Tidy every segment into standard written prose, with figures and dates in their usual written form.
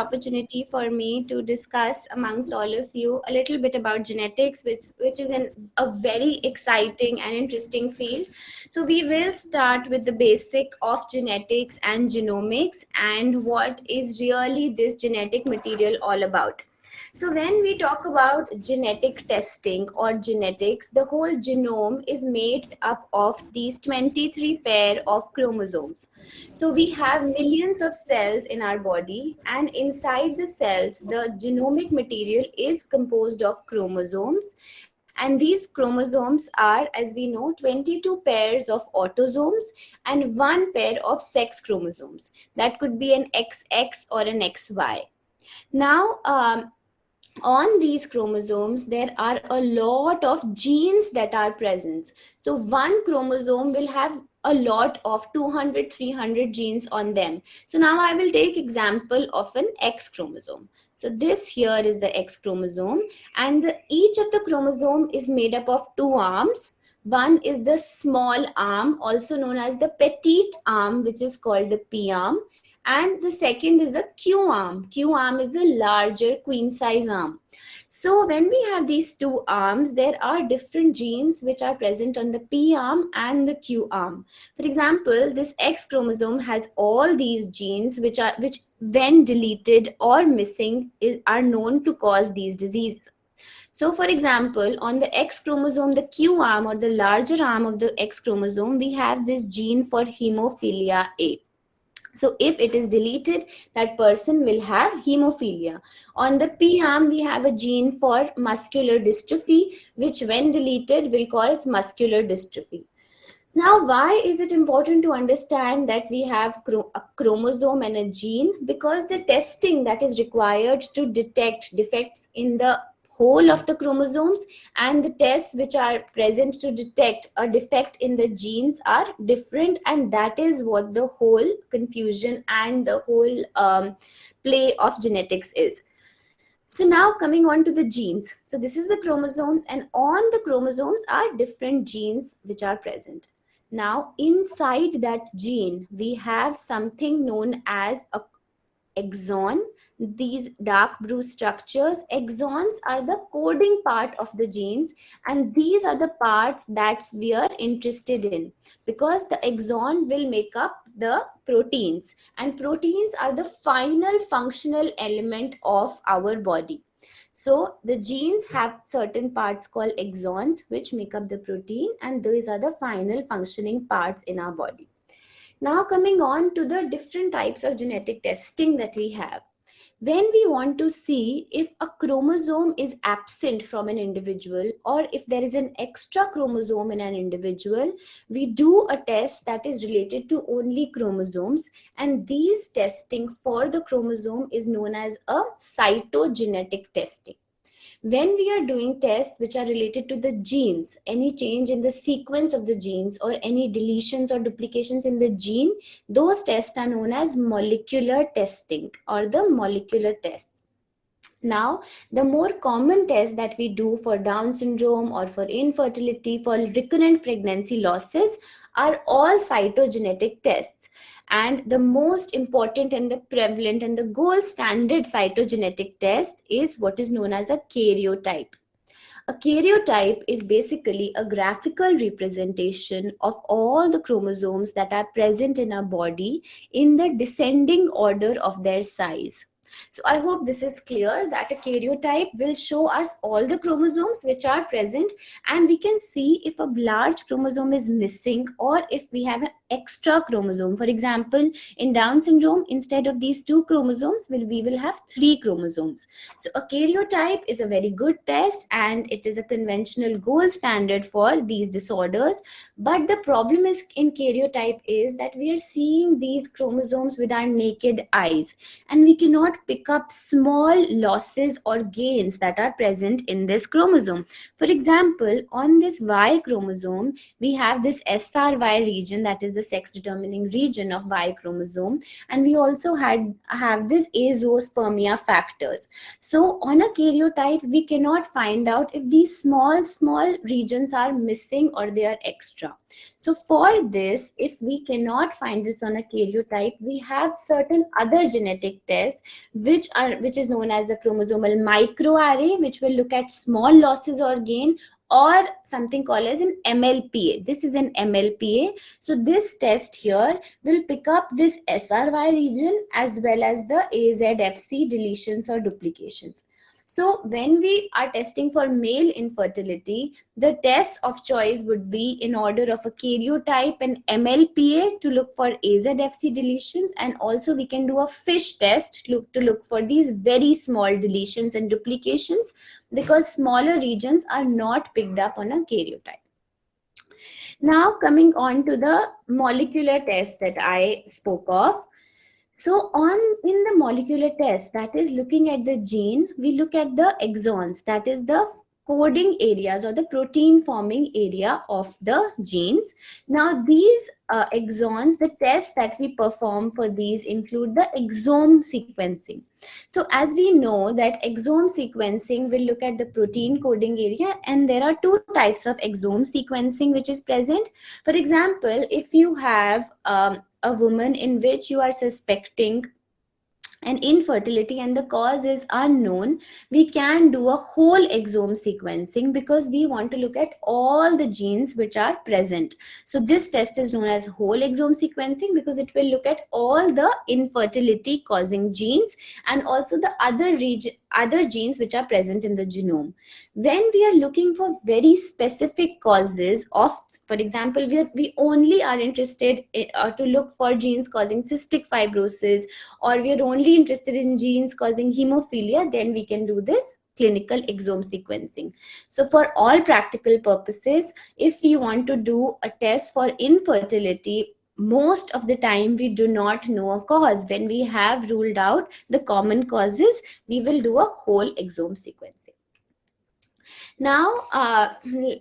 opportunity for me to discuss amongst all of you a little bit about genetics, which is a very exciting and interesting field. So we will start with the basic of genetics and genomics and what is really this genetic material all about. So when we talk about genetic testing or genetics, the whole genome is made up of these 23 pair of chromosomes. So we have millions of cells in our body, and inside the cells, the genomic material is composed of chromosomes. And these chromosomes are, as we know, 22 pairs of autosomes and one pair of sex chromosomes. That could be an XX or an XY. Now, on these chromosomes there are a lot of genes that are present. So one chromosome will have a lot of 200 300 genes on them. So now I will take example of an X chromosome. So this here is the X chromosome, and each of the chromosome is made up of two arms. One is the small arm, also known as the petite arm, which is called the P arm, and the second is the Q arm. Q arm is the larger queen size arm. So when we have these two arms, there are different genes which are present on the P arm and the Q arm. For example, this X chromosome has all these genes which when deleted or missing are known to cause these diseases. So for example, on the X chromosome, the Q arm or the larger arm of the X chromosome, we have this gene for hemophilia A. So if it is deleted, that person will have hemophilia. On the P arm, we have a gene for muscular dystrophy, which when deleted will cause muscular dystrophy. Now, why is it important to understand that we have a chromosome and a gene? Because the testing that is required to detect defects in the whole of the chromosomes and the tests which are present to detect a defect in the genes are different, and that is what the whole confusion and the whole play of genetics is. So now coming on to the genes. So this is the chromosomes, and on the chromosomes are different genes which are present. Now inside that gene we have something known as a exon. These dark blue structures, exons, are the coding part of the genes, and these are the parts that we are interested in, because the exon will make up the proteins, and proteins are the final functional element of our body. So the genes have certain parts called exons which make up the protein, and these are the final functioning parts in our body. Now coming on to the different types of genetic testing that we have. When we want to see if a chromosome is absent from an individual or if there is an extra chromosome in an individual, we do a test that is related to only chromosomes, and these testing for the chromosome is known as a cytogenetic testing. When we are doing tests which are related to the genes, any change in the sequence of the genes or any deletions or duplications in the gene, those tests are known as molecular testing or the molecular tests. Now, the more common tests that we do for Down syndrome or for infertility, for recurrent pregnancy losses, are all cytogenetic tests. And the most important and the prevalent and the gold standard cytogenetic test is what is known as a karyotype. A karyotype is basically a graphical representation of all the chromosomes that are present in our body in the descending order of their size. So I hope this is clear that a karyotype will show us all the chromosomes which are present, and we can see if a large chromosome is missing or if we have an extra chromosome. For example, in Down syndrome, instead of these two chromosomes, we will have 3 chromosomes. So a karyotype is a very good test, and it is a conventional gold standard for these disorders. But the problem is in karyotype is that we are seeing these chromosomes with our naked eyes, and we cannot pick up small losses or gains that are present in this chromosome. For example, on this Y chromosome, we have this SRY region, that is the sex determining region of Y chromosome, and we also have this azoospermia factors. So on a karyotype, we cannot find out if these small regions are missing or they are extra. So for this, if we cannot find this on a karyotype, we have certain other genetic tests which is known as a chromosomal microarray, which will look at small losses or gain, or something called as an MLPA. This is an MLPA. So this test here will pick up this SRY region as well as the AZFC deletions or duplications. So when we are testing for male infertility, the test of choice would be in order of a karyotype and MLPA to look for AZFC deletions, and also we can do a FISH test to look for these very small deletions and duplications, because smaller regions are not picked up on a karyotype. Now coming on to the molecular test that I spoke of. So in the molecular test, that is looking at the gene, we look at the exons, that is the coding areas or the protein forming area of the genes. Now these exons, the tests that we perform for these include the exome sequencing. So as we know that exome sequencing will look at the protein coding area, and there are two types of exome sequencing which is present. For example, if you have a woman in which you are suspecting an infertility and the cause is unknown, we can do a whole exome sequencing because we want to look at all the genes which are present. So this test is known as whole exome sequencing because it will look at all the infertility causing genes and also the other genes which are present in the genome. When we are looking for very specific causes of, for example, we only are interested to look for genes causing cystic fibrosis, or we are only interested in genes causing hemophilia, then we can do this clinical exome sequencing. So for all practical purposes, if we want to do a test for infertility, most of the time we do not know a cause. When we have ruled out the common causes, we will do a whole exome sequencing. Now,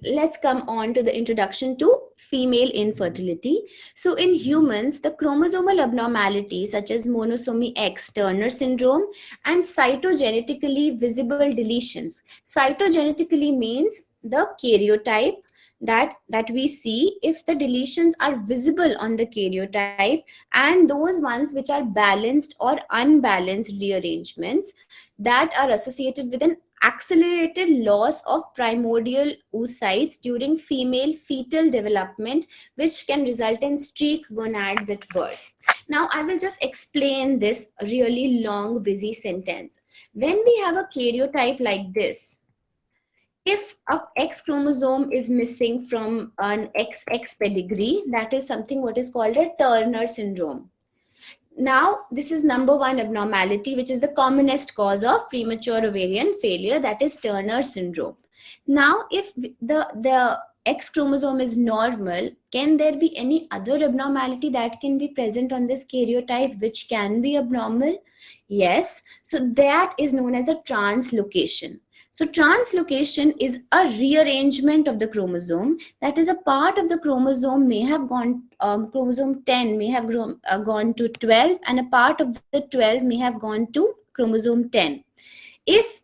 let's come on to the introduction to female infertility. So in humans, the chromosomal abnormalities such as monosomy X, Turner syndrome, and cytogenetically visible deletions. Cytogenetically means the karyotype that we see if the deletions are visible on the karyotype, and those ones which are balanced or unbalanced rearrangements that are associated with an accelerated loss of primordial oocytes during female fetal development, which can result in streak gonads at birth. Now, I will just explain this really long, busy sentence. When we have a karyotype like this, if a X chromosome is missing from an XX pedigree, that is something what is called a Turner syndrome. Now, this is number one abnormality, which is the commonest cause of premature ovarian failure, that is Turner syndrome. Now, if the X chromosome is normal, can there be any other abnormality that can be present on this karyotype which can be abnormal? Yes. So that is known as a translocation. So translocation is a rearrangement of the chromosome. That is, a part of the chromosome may have gone, chromosome 10 may have gone to 12, and a part of the 12 may have gone to chromosome 10. If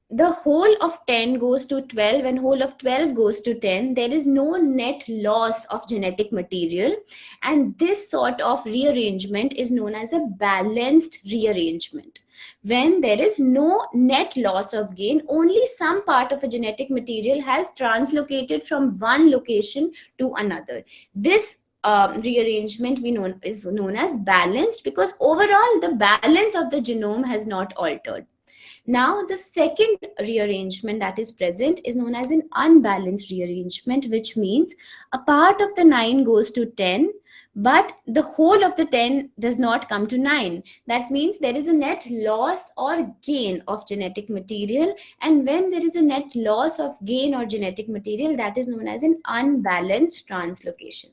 the whole of 10 goes to 12 and whole of 12 goes to 10, there is no net loss of genetic material. And this sort of rearrangement is known as a balanced rearrangement. When there is no net loss of gain, only some part of a genetic material has translocated from one location to another. This rearrangement is known as balanced because overall the balance of the genome has not altered. Now, the second rearrangement that is present is known as an unbalanced rearrangement, which means a part of the 9 goes to 10, but the whole of the 10 does not come to 9. That means there is a net loss or gain of genetic material. And when there is a net loss of gain or genetic material, that is known as an unbalanced translocation.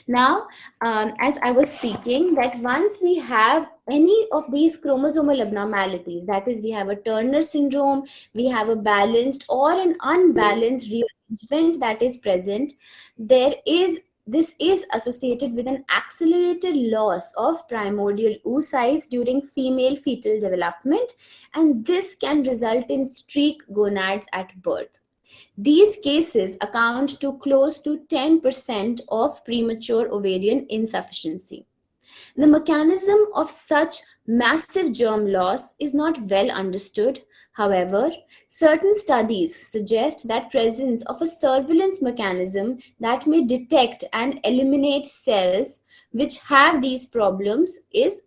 Now, as I was speaking, that once we have any of these chromosomal abnormalities, that is, we have a Turner syndrome, we have a balanced or an unbalanced rearrangement that is present, this is associated with an accelerated loss of primordial oocytes during female fetal development, and this can result in streak gonads at birth. These cases account to close to 10% of premature ovarian insufficiency. The mechanism of such massive germ loss is not well understood. However, certain studies suggest that presence of a surveillance mechanism that may detect and eliminate cells which have these problems is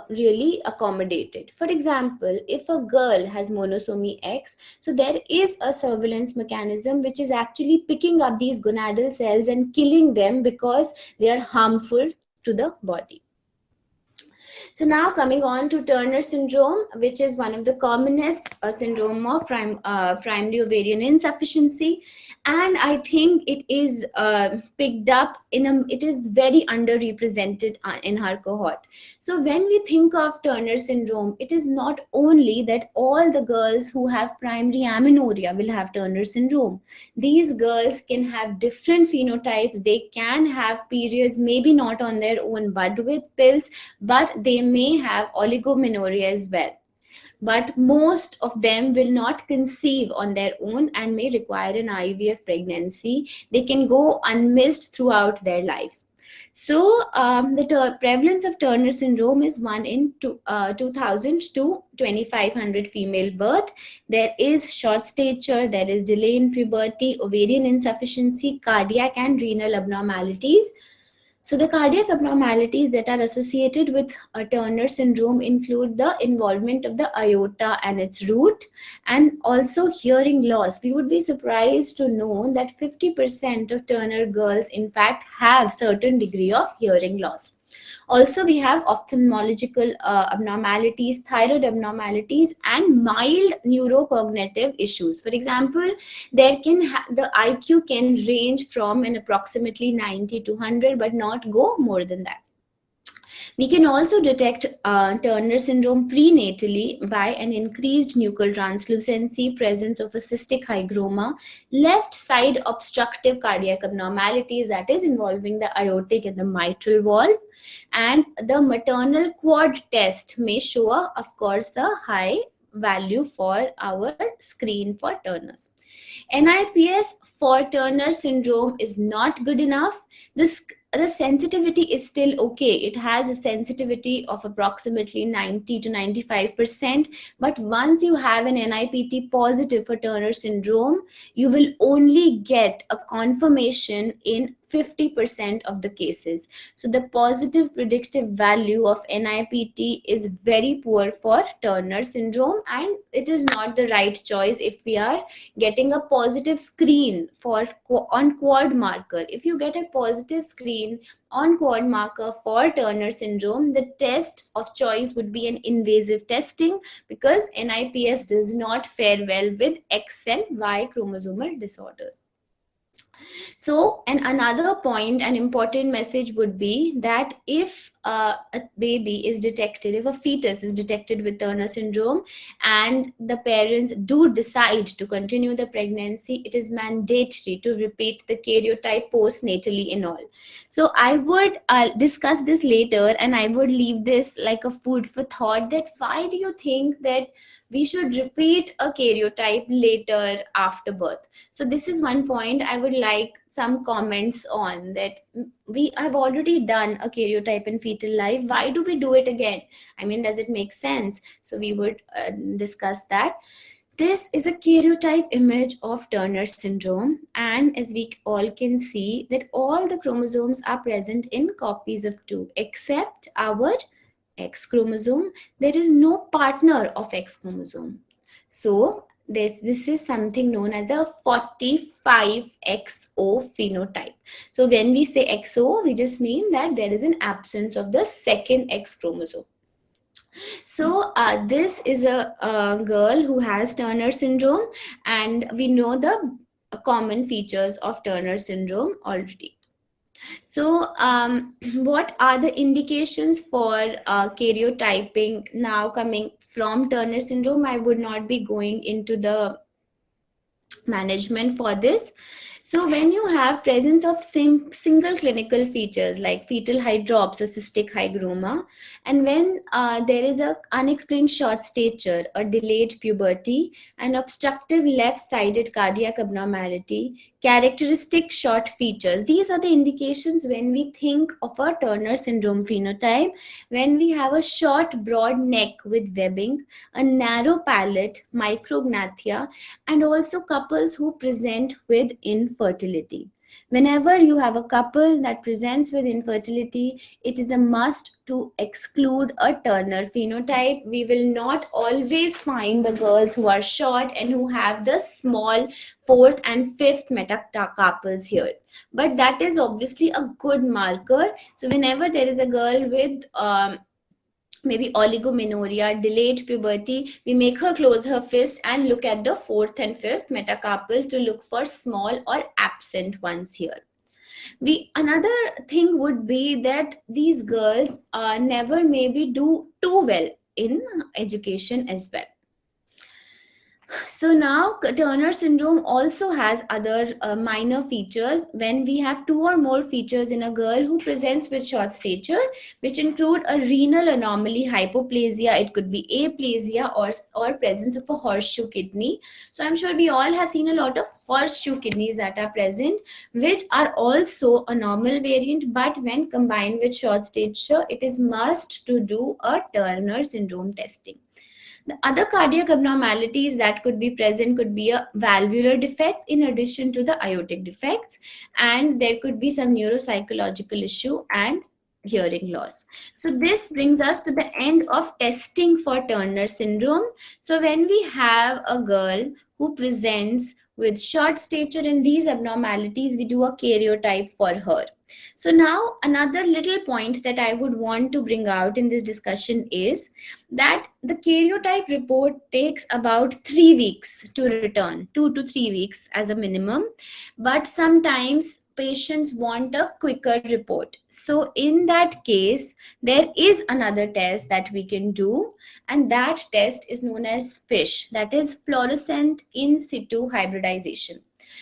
really accommodated. For example, if a girl has monosomy X, so there is a surveillance mechanism which is actually picking up these gonadal cells and killing them because they are harmful to the body. So now coming on to Turner syndrome, which is one of the commonest syndrome of primary ovarian insufficiency, and I think it is picked up it is very underrepresented in her cohort. So when we think of Turner syndrome, it is not only that all the girls who have primary amenorrhea will have Turner syndrome. These girls can have different phenotypes. They can have periods, maybe not on their own, but with pills, but they may have oligomenorrhea as well. But most of them will not conceive on their own and may require an IVF pregnancy. They can go unmissed throughout their lives. So the prevalence of Turner syndrome is 1 in 2000 to 2500 female birth. There is short stature, there is delay in puberty, ovarian insufficiency, cardiac and renal abnormalities. So the cardiac abnormalities that are associated with Turner syndrome include the involvement of the aorta and its root, and also hearing loss. We would be surprised to know that 50% of Turner girls in fact have certain degree of hearing loss. Also, we have ophthalmological abnormalities, thyroid abnormalities, and mild neurocognitive issues. For example, the IQ can range from an approximately 90 to 100, but not go more than that. We can also detect Turner syndrome prenatally by an increased nuchal translucency, presence of a cystic hygroma, left side obstructive cardiac abnormalities, that is involving the aortic and the mitral valve, and the maternal quad test may show, of course, a high value for our screen for Turner's. NIPS for Turner syndrome is not good enough. The sensitivity is still okay. It has a sensitivity of approximately 90 to 95%. But once you have an NIPT positive for Turner syndrome, you will only get a confirmation in 50% of the cases. So the positive predictive value of NIPT is very poor for Turner syndrome, and it is not the right choice if we are getting a positive screen on quad marker. If you get a positive screen on quad marker for Turner syndrome, the test of choice would be an invasive testing, because NIPS does not fare well with X and Y chromosomal disorders. So, and another point, an important message would be that if a baby is detected, if a fetus is detected with Turner syndrome and the parents do decide to continue the pregnancy, it is mandatory to repeat the karyotype postnatally in all. So I would discuss this later, and I would leave this like a food for thought, that why do you think that we should repeat a karyotype later after birth? So this is one point I would like some comments on, that we have already done a karyotype in fetal life. Why do we do it again? I mean, does it make sense? So we would discuss that. This is a karyotype image of Turner syndrome, and as we all can see that all the chromosomes are present in copies of 2 except our X chromosome. There is no partner of X chromosome. So this is something known as a 45XO phenotype. So when we say XO, we just mean that there is an absence of the second X chromosome. So this is a girl who has Turner syndrome, and we know the common features of Turner syndrome already. So what are the indications for karyotyping now coming from Turner syndrome? I would not be going into the management for this. So when you have presence of single clinical features like fetal hydrops or cystic hygroma, and when there is a unexplained short stature, a delayed puberty, an obstructive left-sided cardiac abnormality, characteristic short features, these are the indications when we think of a Turner syndrome phenotype. When we have a short, broad neck with webbing, a narrow palate, micrognathia, and also couples who present with infertility. Whenever you have a couple that presents with infertility, it is a must to exclude a Turner phenotype. We will not always find the girls who are short and who have the small fourth and fifth metacarpals here. But that is obviously a good marker. So whenever there is a girl with maybe oligomenorrhea, delayed puberty, we make her close her fist and look at the fourth and fifth metacarpal to look for small or absent ones here. Another thing would be that these girls never maybe do too well in education as well. So now Turner syndrome also has other minor features when we have two or more features in a girl who presents with short stature, which include a renal anomaly, hypoplasia, it could be aplasia, or presence of a horseshoe kidney. So I'm sure we all have seen a lot of horseshoe kidneys that are present, which are also a normal variant, but when combined with short stature, it is must to do a Turner syndrome testing. The other cardiac abnormalities that could be present could be a valvular defects in addition to the aortic defects, and there could be some neuropsychological issue and hearing loss. So this brings us to the end of testing for Turner syndrome. So when we have a girl who presents with short stature and these abnormalities, we do a karyotype for her. So now another little point that I would want to bring out in this discussion is that the karyotype report takes about 3 weeks to return, 2 to 3 weeks as a minimum, but sometimes patients want a quicker report. So in that case, there is another test that we can do, and that test is known as FISH, that is fluorescent in situ hybridization.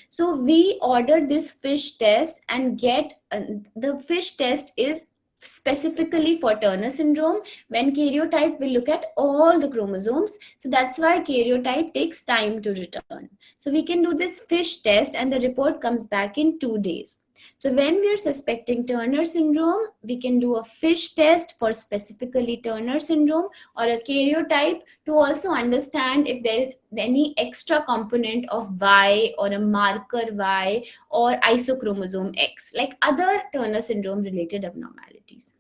So we ordered this FISH test and get the FISH test is specifically for Turner syndrome. When karyotype will look at all the chromosomes, so that's why karyotype takes time to return. So we can do this FISH test and the report comes back in 2 days. So when we are suspecting Turner syndrome, we can do a FISH test for specifically Turner syndrome or a karyotype to also understand if there is any extra component of Y or a marker Y or isochromosome X, like other Turner syndrome related abnormalities.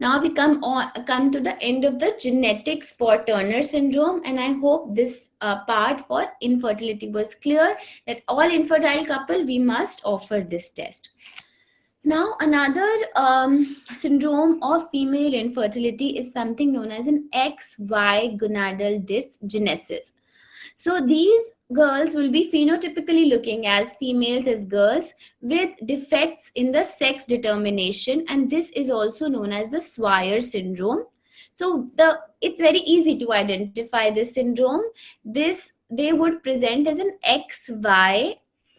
Now we come to the end of the genetics for Turner syndrome, and I hope this part for infertility was clear, that all infertile couple we must offer this test. Now another syndrome of female infertility is something known as an XY gonadal dysgenesis. So these girls will be phenotypically looking as females as girls with defects in the sex determination, and this is also known as the Swyer syndrome. So it's very easy to identify this syndrome. They would present as an XY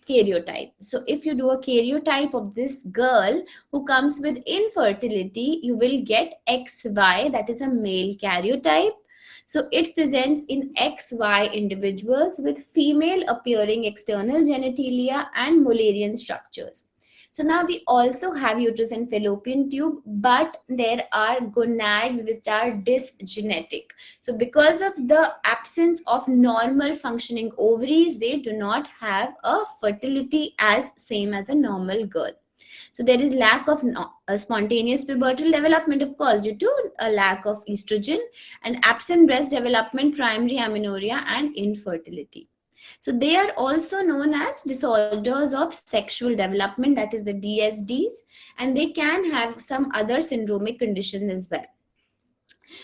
karyotype. So if you do a karyotype of this girl who comes with infertility, you will get XY, that is a male karyotype. So it presents in XY individuals with female appearing external genitalia and Mullerian structures. So now we also have uterus and fallopian tube, but there are gonads which are dysgenetic. So because of the absence of normal functioning ovaries, they do not have a fertility as same as a normal girl. So there is lack of spontaneous pubertal development, of course, due to a lack of estrogen, and absent breast development, primary amenorrhea, and infertility. So they are also known as disorders of sexual development, that is the DSDs, and they can have some other syndromic conditions as well.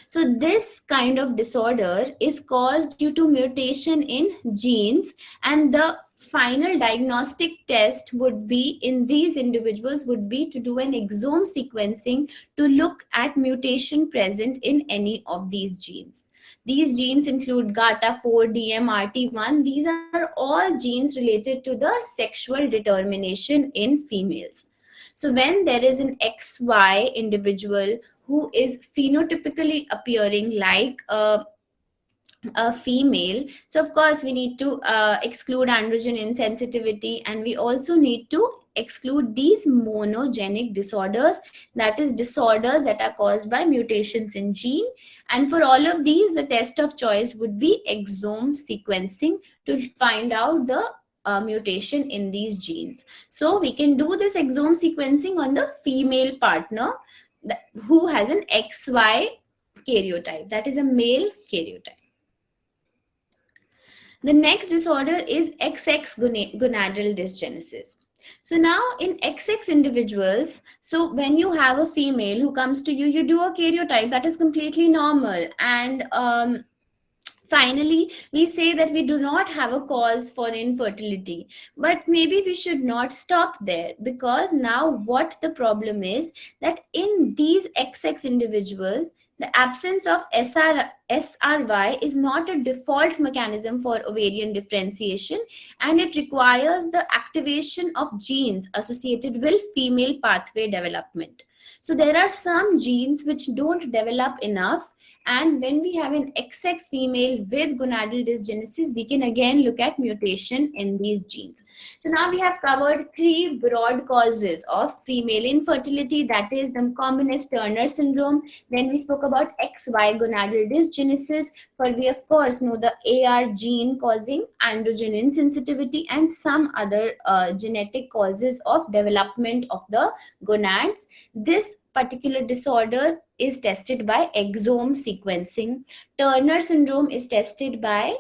So this kind of disorder is caused due to mutation in genes, and the final diagnostic test would be in these individuals would be to do an exome sequencing to look at mutation present in any of these genes. These genes include GATA4, DMRT1. These are all genes related to the sexual determination in females. So when there is an XY individual who is phenotypically appearing like a female, so of course we need to exclude androgen insensitivity, and we also need to exclude these monogenic disorders, that is disorders that are caused by mutations in gene. And for all of these, the test of choice would be exome sequencing to find out the mutation in these genes. So we can do this exome sequencing on the female partner who has an XY karyotype, that is a male karyotype. The next disorder is XX gonadal dysgenesis. So now in XX individuals, so when you have a female who comes to you, you do a karyotype that is completely normal, and finally we say that we do not have a cause for infertility. But maybe we should not stop there, because now what the problem is that in these XX individuals, the absence of SRY is not a default mechanism for ovarian differentiation, and it requires the activation of genes associated with female pathway development. So there are some genes which don't develop enough, and when we have an XX female with gonadal dysgenesis, we can again look at mutation in these genes. So now we have covered three broad causes of female infertility, that is the common as Turner syndrome. Then we spoke about XY gonadal dysgenesis, but we of course know the AR gene causing androgen insensitivity and some other genetic causes of development of the gonads. This particular disorder is tested by exome sequencing. Turner syndrome is tested by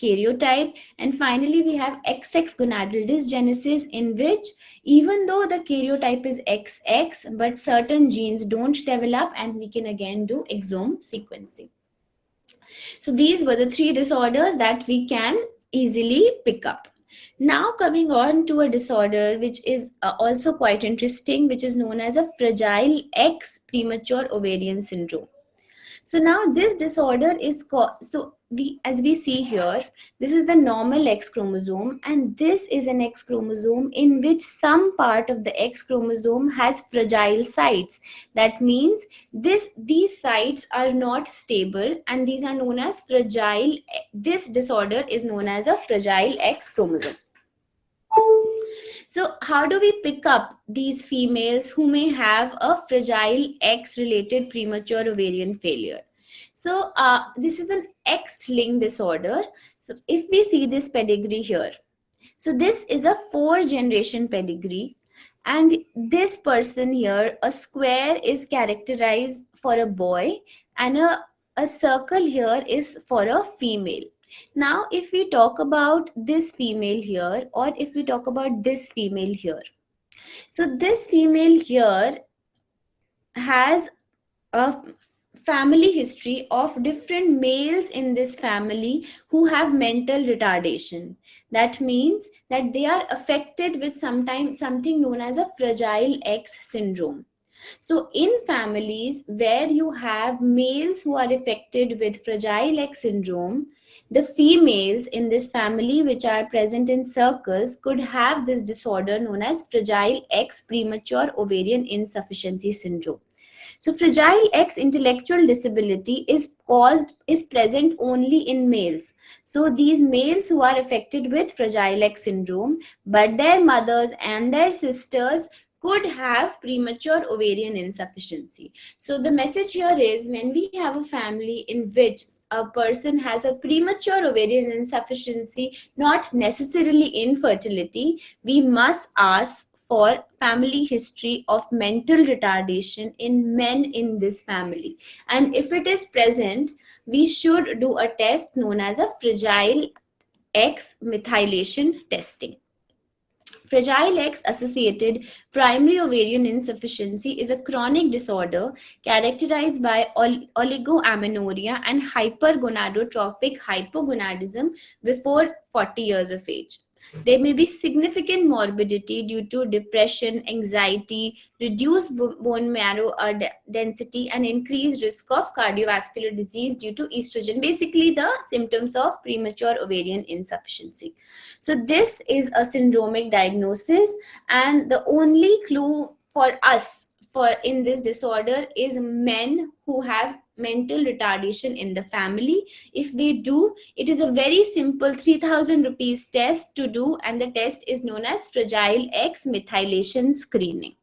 karyotype. And finally, we have XX gonadal dysgenesis, in which even though the karyotype is XX, but certain genes don't develop, and we can again do exome sequencing. So these were the three disorders that we can easily pick up. Now coming on to a disorder which is also quite interesting, which is known as a fragile X premature ovarian syndrome. So now this disorder is called, so we, as we see here, this is the normal X chromosome, and this is an X chromosome in which some part of the X chromosome has fragile sites. That means these sites are not stable, and these are known as fragile. This disorder is known as a fragile X chromosome. So how do we pick up these females who may have a fragile X-related premature ovarian failure? So this is an X-linked disorder. So if we see this pedigree here, so this is a 4-generation pedigree, and this person here, a square is characterized for a boy, and a circle here is for a female. Now, if we talk about this female here, or if we talk about this female here, so this female here has a family history of different males in this family who have mental retardation. That means that they are affected with something known as a fragile X syndrome. So in families where you have males who are affected with fragile X syndrome, the females in this family which are present in circles could have this disorder known as fragile X premature ovarian insufficiency syndrome. So fragile X intellectual disability is present only in males. So these males who are affected with fragile X syndrome, but their mothers and their sisters could have premature ovarian insufficiency. So the message here is, when we have a family in which a person has a premature ovarian insufficiency, not necessarily infertility, we must ask for family history of mental retardation in men in this family. And if it is present, we should do a test known as a fragile X methylation testing. Fragile X associated primary ovarian insufficiency is a chronic disorder characterized by oligoamenorrhea and hypergonadotropic hypogonadism before 40 years of age. There may be significant morbidity due to depression, anxiety, reduced bone marrow density, and increased risk of cardiovascular disease due to estrogen. Basically, the symptoms of premature ovarian insufficiency. So this is a syndromic diagnosis, and the only clue for us for in this disorder is men who have mental retardation in the family. If they do, it is a very simple 3000 rupees test to do, and the test is known as Fragile X methylation screening.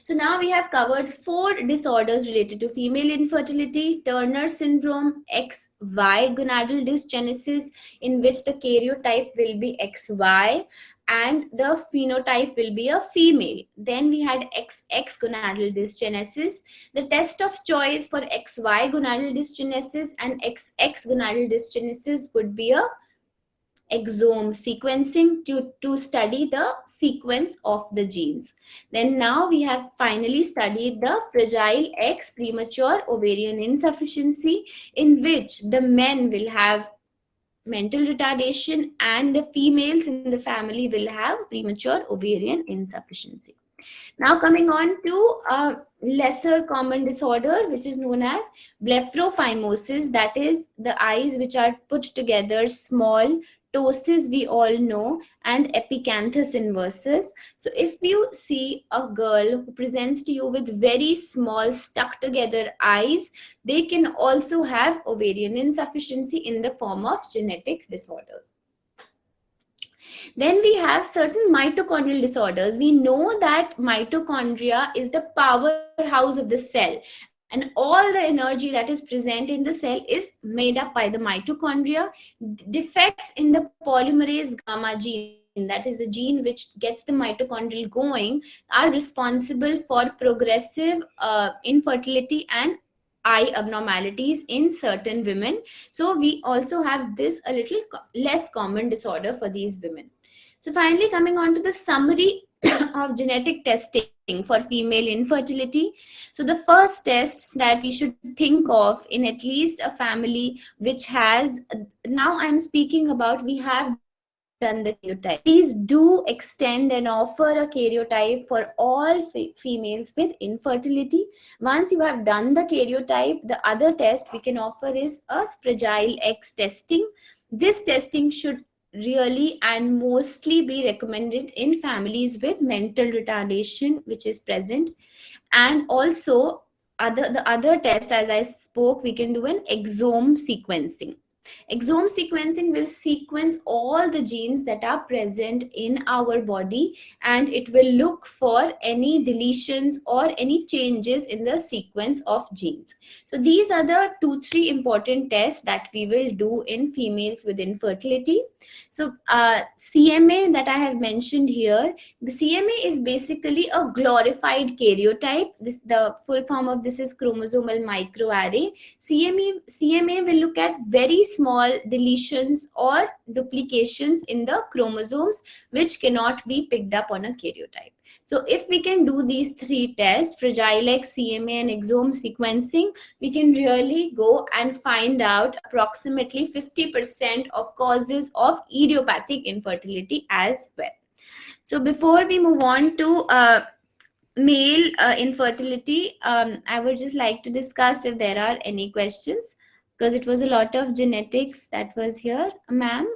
So now we have covered 4 disorders related to female infertility: Turner syndrome, XY gonadal dysgenesis, in which the karyotype will be XY and the phenotype will be a female. Then we had XX gonadal dysgenesis. The test of choice for XY gonadal dysgenesis and XX gonadal dysgenesis would be a exome sequencing to study the sequence of the genes. Then now we have finally studied the Fragile X premature ovarian insufficiency, in which the men will have mental retardation and the females in the family will have premature ovarian insufficiency. Now coming on to a lesser common disorder, which is known as blepharophimosis, that is the eyes which are put together small, ptosis we all know, and epicanthus inversus. So if you see a girl who presents to you with very small stuck together eyes, they can also have ovarian insufficiency in the form of genetic disorders. Then we have certain mitochondrial disorders. We know that mitochondria is the powerhouse of the cell, and all the energy that is present in the cell is made up by the mitochondria. Defects in the polymerase gamma gene, that is the gene which gets the mitochondrial going, are responsible for progressive infertility and eye abnormalities in certain women. So we also have this a little less common disorder for these women. So finally, coming on to the summary of genetic testing for female infertility. So the first test that we should think of in at least a family which has, now I'm speaking about, we have done the karyotype. Please do extend and offer a karyotype for all females with infertility. Once you have done the karyotype, the other test we can offer is a Fragile X testing. This testing should really and mostly be recommended in families with mental retardation which is present. And also the other test, as I spoke, we can do an exome sequencing. Exome sequencing will sequence all the genes that are present in our body, and it will look for any deletions or any changes in the sequence of genes. So these are the 2-3 important tests that we will do in females with infertility. So CMA that I have mentioned here, the CMA is basically a glorified karyotype. The full form of this is chromosomal microarray. CMA will look at very small deletions or duplications in the chromosomes which cannot be picked up on a karyotype. So if we can do these 3 tests, Fragile X, CMA and exome sequencing, we can really go and find out approximately 50% of causes of idiopathic infertility as well. So before we move on to male infertility, I would just like to discuss if there are any questions, because it was a lot of genetics that was here. Ma'am,